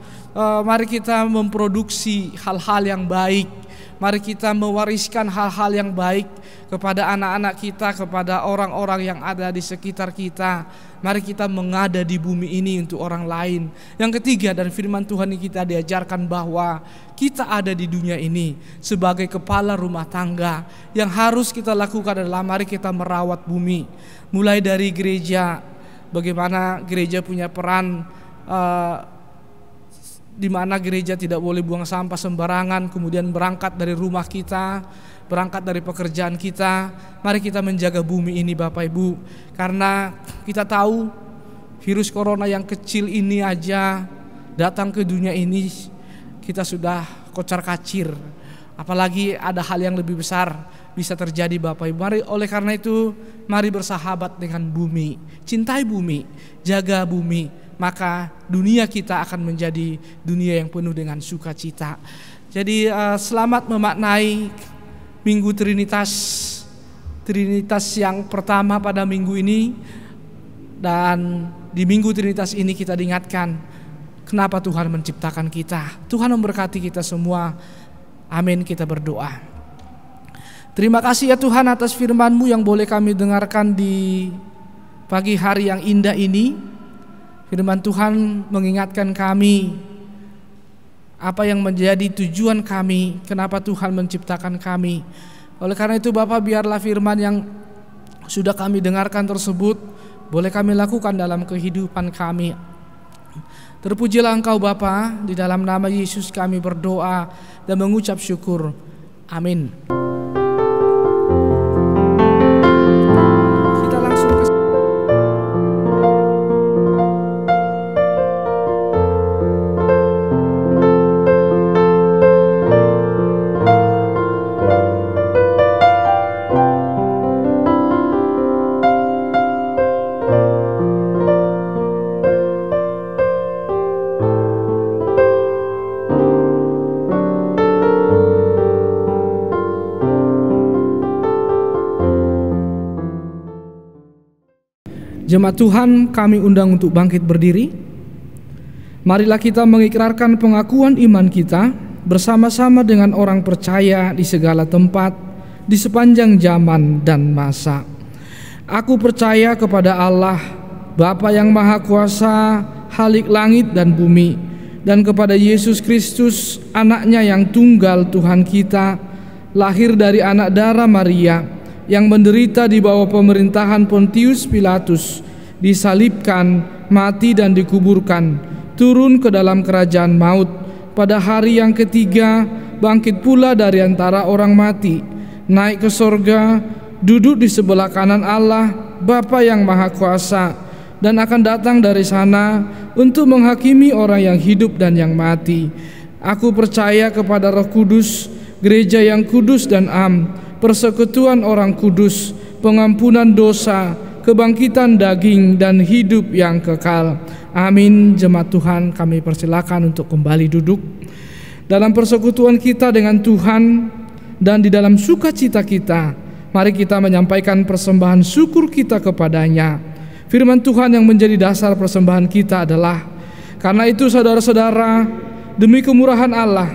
mari kita memproduksi hal-hal yang baik. Mari kita mewariskan hal-hal yang baik kepada anak-anak kita, kepada orang-orang yang ada di sekitar kita. Mari kita mengada di bumi ini untuk orang lain. Yang ketiga dari firman Tuhan ini kita diajarkan bahwa kita ada di dunia ini sebagai kepala rumah tangga. Yang harus kita lakukan adalah mari kita merawat bumi. Mulai dari gereja, bagaimana gereja punya peran di mana gereja tidak boleh buang sampah sembarangan, kemudian berangkat dari rumah kita, berangkat dari pekerjaan kita. Mari kita menjaga bumi ini Bapak Ibu, karena kita tahu virus corona yang kecil ini aja datang ke dunia ini kita sudah kocar-kacir, apalagi ada hal yang lebih besar bisa terjadi Bapak Ibu. Mari, oleh karena itu mari bersahabat dengan bumi, cintai bumi, jaga bumi, maka dunia kita akan menjadi dunia yang penuh dengan sukacita. Jadi selamat memaknai Minggu Trinitas yang pertama pada minggu ini. Dan di Minggu Trinitas ini kita diingatkan kenapa Tuhan menciptakan kita. Tuhan memberkati kita semua. Amin, kita berdoa. Terima kasih ya Tuhan atas firman-Mu yang boleh kami dengarkan di pagi hari yang indah ini. Firman Tuhan mengingatkan kami apa yang menjadi tujuan kami, kenapa Tuhan menciptakan kami. Oleh karena itu Bapak, biarlah firman yang sudah kami dengarkan tersebut boleh kami lakukan dalam kehidupan kami. Terpujilah Engkau Bapa, di dalam nama Yesus kami berdoa dan mengucap syukur. Amin. Jemaat Tuhan, kami undang untuk bangkit berdiri. Marilah kita mengikrarkan pengakuan iman kita bersama-sama dengan orang percaya di segala tempat, di sepanjang zaman dan masa. Aku percaya kepada Allah, Bapa yang Maha Kuasa, Khalik langit dan bumi, dan kepada Yesus Kristus, anaknya yang tunggal Tuhan kita, lahir dari anak darah Maria, yang menderita di bawah pemerintahan Pontius Pilatus, disalibkan, mati dan dikuburkan, turun ke dalam kerajaan maut, pada hari yang ketiga bangkit pula dari antara orang mati, naik ke sorga, duduk di sebelah kanan Allah, Bapa yang Maha Kuasa, dan akan datang dari sana untuk menghakimi orang yang hidup dan yang mati. Aku percaya kepada Roh Kudus, gereja yang kudus dan am, persekutuan orang kudus, pengampunan dosa, kebangkitan daging dan hidup yang kekal. Amin. Jemaat Tuhan, kami persilakan untuk kembali duduk. Dalam persekutuan kita dengan Tuhan dan di dalam sukacita kita, mari kita menyampaikan persembahan syukur kita kepadanya. Firman Tuhan yang menjadi dasar persembahan kita adalah, karena itu saudara-saudara, demi kemurahan Allah,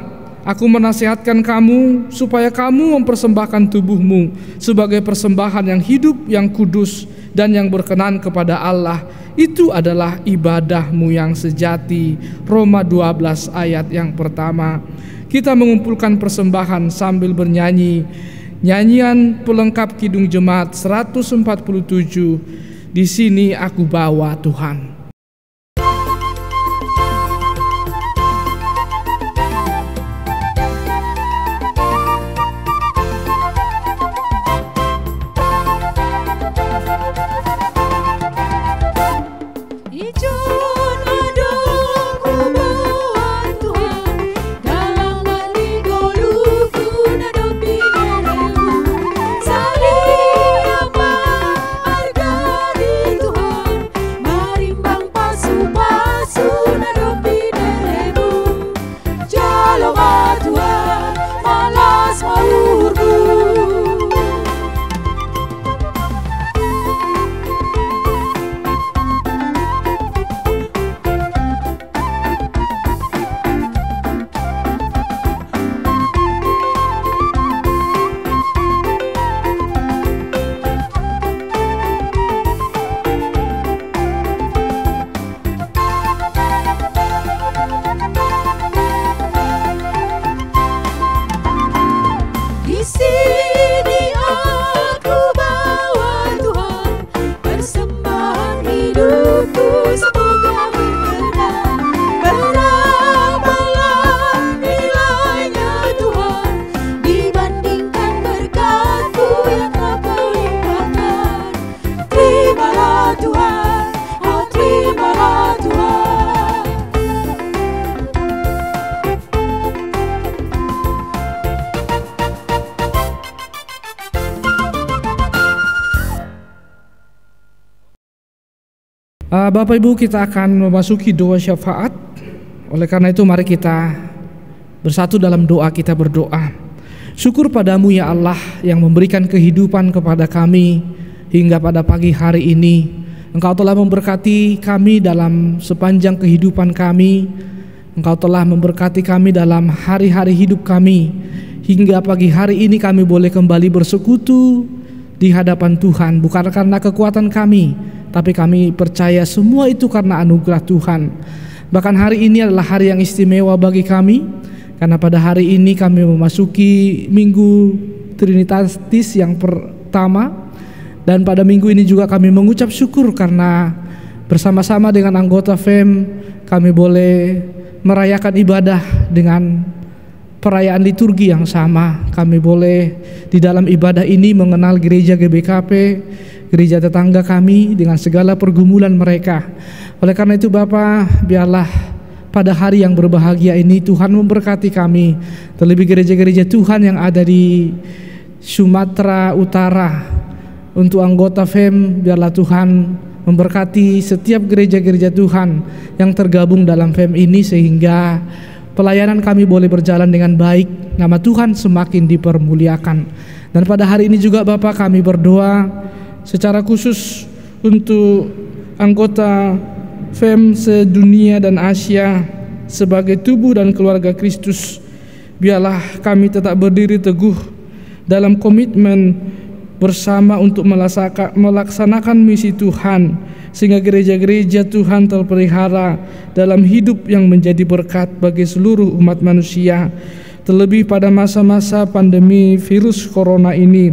Aku menasihatkan kamu supaya kamu mempersembahkan tubuhmu sebagai persembahan yang hidup, yang kudus, dan yang berkenan kepada Allah. Itu adalah ibadahmu yang sejati. Roma 12 ayat yang pertama. Kita mengumpulkan persembahan sambil bernyanyi nyanyian pelengkap Kidung Jemaat 147. Di sini aku bawa Tuhan. Bapak Ibu, kita akan memasuki doa syafaat. Oleh karena itu mari kita bersatu dalam doa. Kita berdoa. Syukur padamu ya Allah yang memberikan kehidupan kepada kami hingga pada pagi hari ini. Engkau telah memberkati kami dalam sepanjang kehidupan kami. Engkau telah memberkati kami dalam hari-hari hidup kami. Hingga pagi hari ini kami boleh kembali bersekutu di hadapan Tuhan. Bukan karena kekuatan kami, tapi kami percaya semua itu karena anugerah Tuhan. Bahkan hari ini adalah hari yang istimewa bagi kami, karena pada hari ini kami memasuki Minggu Trinitatis yang pertama. Dan pada minggu ini juga kami mengucap syukur karena bersama-sama dengan anggota FEM kami boleh merayakan ibadah dengan perayaan liturgi yang sama. Kami boleh di dalam ibadah ini mengenal gereja GBKP, gereja tetangga kami dengan segala pergumulan mereka. Oleh karena itu Bapak, biarlah pada hari yang berbahagia ini Tuhan memberkati kami, terlebih gereja-gereja Tuhan yang ada di Sumatera Utara. Untuk anggota FEM, biarlah Tuhan memberkati setiap gereja-gereja Tuhan yang tergabung dalam FEM ini, sehingga pelayanan kami boleh berjalan dengan baik, nama Tuhan semakin dipermuliakan. Dan pada hari ini juga Bapak, kami berdoa secara khusus untuk anggota FEM sedunia dan Asia sebagai tubuh dan keluarga Kristus. Biarlah kami tetap berdiri teguh dalam komitmen bersama untuk melaksanakan misi Tuhan, sehingga gereja-gereja Tuhan terpelihara dalam hidup yang menjadi berkat bagi seluruh umat manusia. Terlebih pada masa-masa pandemi virus corona ini,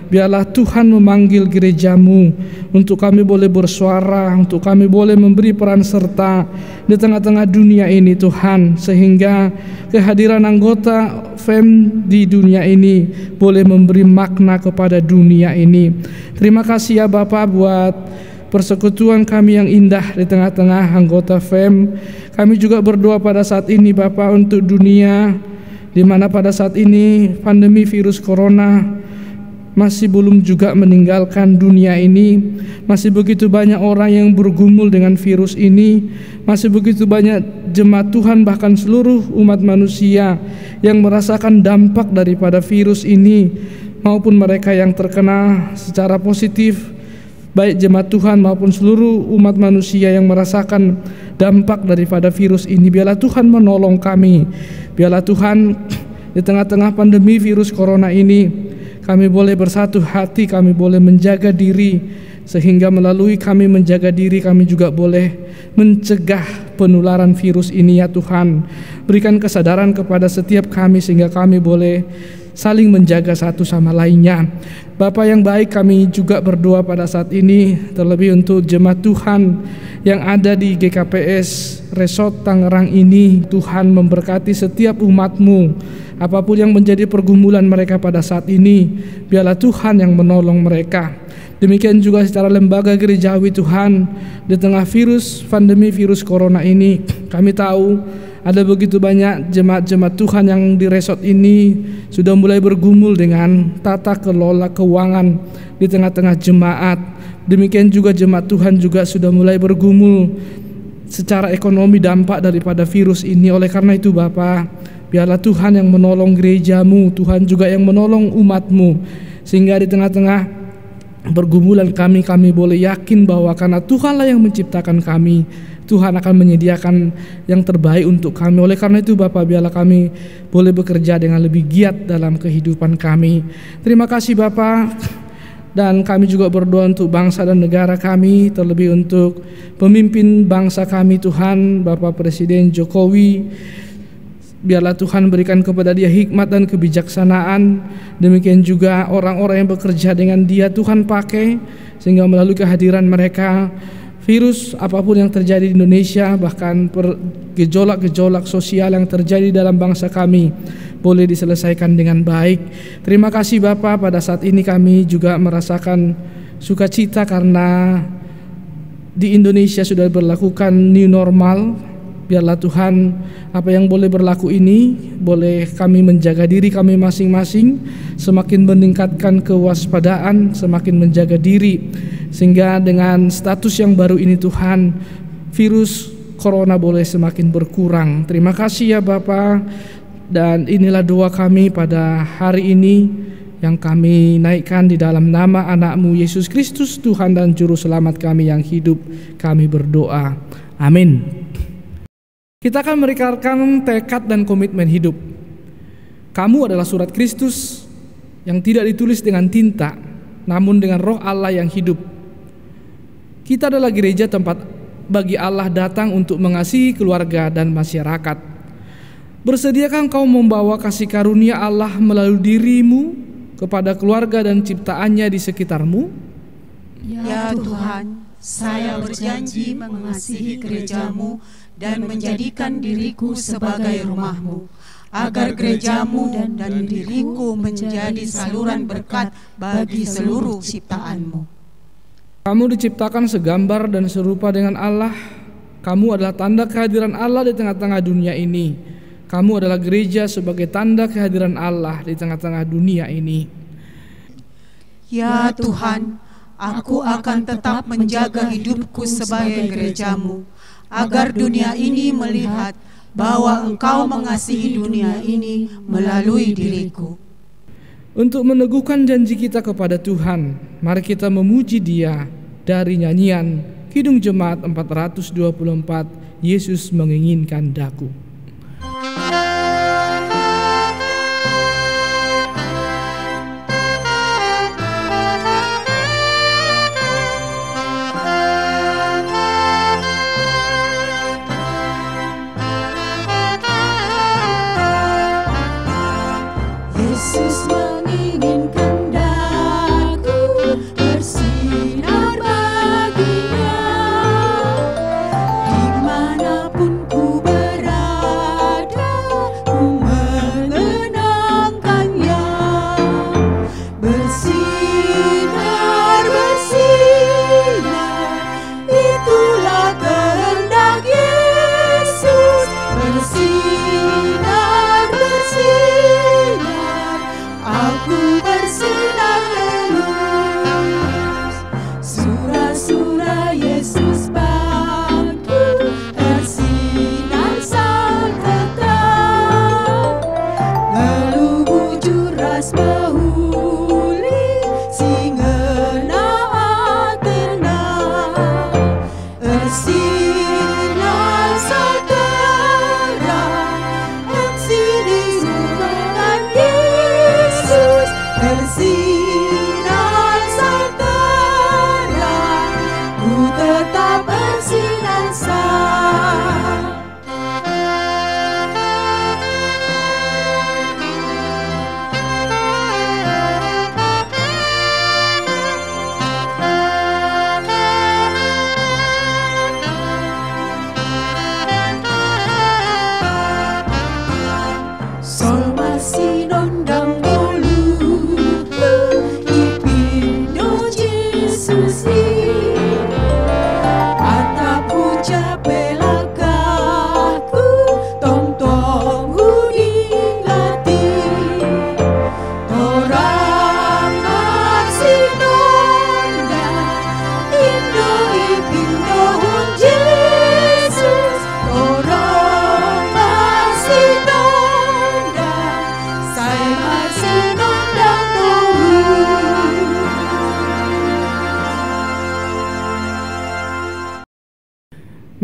biarlah Tuhan memanggil gerejamu untuk kami boleh bersuara, untuk kami boleh memberi peran serta di tengah-tengah dunia ini Tuhan, sehingga kehadiran anggota FEM di dunia ini boleh memberi makna kepada dunia ini. Terima kasih ya Bapak buat persekutuan kami yang indah di tengah-tengah anggota FEM. Kami juga berdoa pada saat ini Bapak untuk dunia, di mana pada saat ini pandemi virus corona masih belum juga meninggalkan dunia ini. Masih begitu banyak orang yang bergumul dengan virus ini. Masih begitu banyak jemaat Tuhan, bahkan seluruh umat manusia yang merasakan dampak daripada virus ini, maupun mereka yang terkena secara positif baik jemaat Tuhan maupun seluruh umat manusia yang merasakan dampak daripada virus ini. Biarlah Tuhan menolong kami. Biarlah Tuhan di tengah-tengah pandemi virus corona ini, kami boleh bersatu hati, kami boleh menjaga diri, sehingga melalui kami menjaga diri, kami juga boleh mencegah penularan virus ini ya Tuhan. Berikan kesadaran kepada setiap kami sehingga kami boleh saling menjaga satu sama lainnya. Bapa yang baik, kami juga berdoa pada saat ini terlebih untuk jemaat Tuhan yang ada di GKPS Resort Tangerang ini. Tuhan memberkati setiap umat-Mu, apapun yang menjadi pergumulan mereka pada saat ini, biarlah Tuhan yang menolong mereka. Demikian juga secara lembaga gerejawi Tuhan, di tengah pandemi virus corona ini, kami tahu ada begitu banyak jemaat-jemaat Tuhan yang di resort ini sudah mulai bergumul dengan tata kelola keuangan di tengah-tengah jemaat. Demikian juga jemaat Tuhan juga sudah mulai bergumul secara ekonomi dampak daripada virus ini. Oleh karena itu Bapa, biarlah Tuhan yang menolong gereja-Mu, Tuhan juga yang menolong umat-Mu, sehingga di tengah-tengah pergumulan kami boleh yakin bahwa karena Tuhanlah yang menciptakan kami, Tuhan akan menyediakan yang terbaik untuk kami. Oleh karena itu Bapa, biarlah kami boleh bekerja dengan lebih giat dalam kehidupan kami. Terima kasih Bapa. Dan kami juga berdoa untuk bangsa dan negara kami, terlebih untuk pemimpin bangsa kami Tuhan, Bapak Presiden Jokowi. Biarlah Tuhan berikan kepada dia hikmat dan kebijaksanaan. Demikian juga orang-orang yang bekerja dengan dia Tuhan pakai, sehingga melalui kehadiran mereka, virus apapun yang terjadi di Indonesia, bahkan gejolak-gejolak sosial yang terjadi dalam bangsa kami, boleh diselesaikan dengan baik. Terima kasih Bapa, pada saat ini kami juga merasakan sukacita karena di Indonesia sudah berlakukan new normal. Biarlah Tuhan, apa yang boleh berlaku ini, boleh kami menjaga diri kami masing-masing, semakin meningkatkan kewaspadaan, semakin menjaga diri, sehingga dengan status yang baru ini Tuhan, virus corona boleh semakin berkurang. Terima kasih ya Bapa. Dan inilah doa kami pada hari ini yang kami naikkan di dalam nama anak-Mu Yesus Kristus, Tuhan dan Juru Selamat kami yang hidup. Kami berdoa. Amin. Kita akan merekarkan tekad dan komitmen hidup. Kamu adalah surat Kristus yang tidak ditulis dengan tinta, namun dengan Roh Allah yang hidup. Kita adalah gereja tempat bagi Allah datang untuk mengasihi keluarga dan masyarakat. Bersediakah engkau membawa kasih karunia Allah melalui dirimu kepada keluarga dan ciptaannya di sekitarmu? Ya Tuhan, saya berjanji mengasihi gereja-Mu dan menjadikan diriku sebagai rumah-Mu, agar gereja-Mu dan diriku menjadi saluran berkat bagi seluruh ciptaan-Mu. Kamu diciptakan segambar dan serupa dengan Allah. Kamu adalah tanda kehadiran Allah di tengah-tengah dunia ini. Kamu adalah gereja sebagai tanda kehadiran Allah di tengah-tengah dunia ini. Ya Tuhan, aku akan tetap menjaga hidupku sebagai gereja-Mu, agar dunia ini melihat bahwa Engkau mengasihi dunia ini melalui diriku. Untuk meneguhkan janji kita kepada Tuhan, mari kita memuji Dia dari nyanyian Kidung Jemaat 424, Yesus menginginkan daku. Yesus menginginkan daku bersinar baginya, dimanapun ku berada.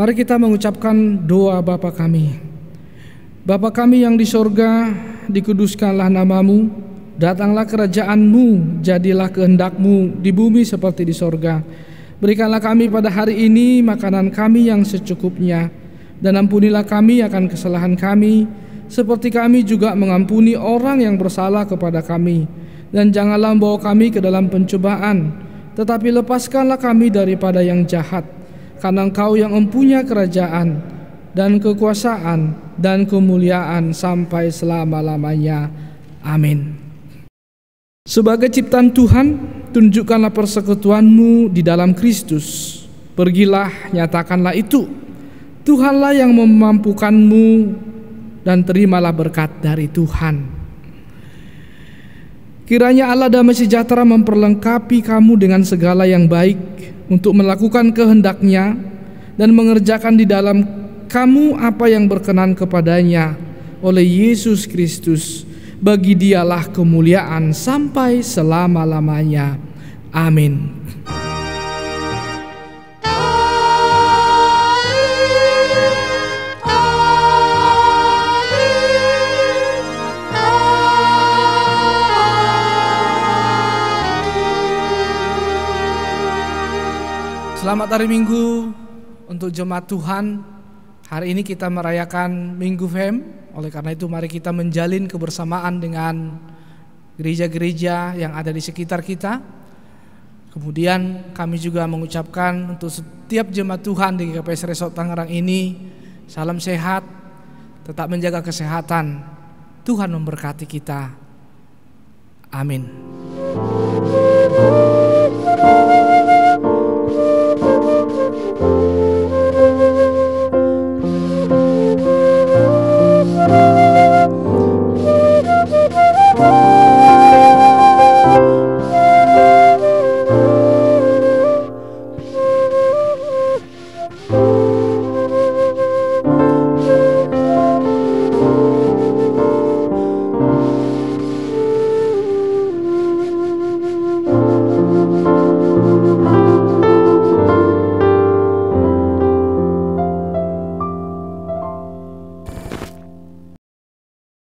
Mari kita mengucapkan doa Bapa kami. Bapa kami yang di sorga, dikuduskanlah namamu, datanglah kerajaan-Mu, jadilah kehendak-Mu di bumi seperti di sorga. Berikanlah kami pada hari ini makanan kami yang secukupnya, dan ampunilah kami akan kesalahan kami, seperti kami juga mengampuni orang yang bersalah kepada kami. Dan janganlah membawa kami ke dalam pencobaan, tetapi lepaskanlah kami daripada yang jahat. Karena Engkau yang mempunyai kerajaan dan kekuasaan dan kemuliaan sampai selama-lamanya. Amin. Sebagai ciptaan Tuhan, tunjukkanlah persekutuan-Mu di dalam Kristus. Pergilah, nyatakanlah itu. Tuhanlah yang memampukanmu, dan terimalah berkat dari Tuhan. Kiranya Allah damai sejahtera memperlengkapi kamu dengan segala yang baik untuk melakukan kehendak-Nya dan mengerjakan di dalam kamu apa yang berkenan kepadanya oleh Yesus Kristus. Bagi Dialah kemuliaan sampai selama-lamanya. Amin. Selamat hari Minggu untuk jemaat Tuhan. Hari ini kita merayakan Minggu Fem. Oleh karena itu mari kita menjalin kebersamaan dengan gereja-gereja yang ada di sekitar kita. Kemudian kami juga mengucapkan untuk setiap jemaat Tuhan di GKPS Resort Tangerang ini, salam sehat, tetap menjaga kesehatan. Tuhan memberkati kita. Amin.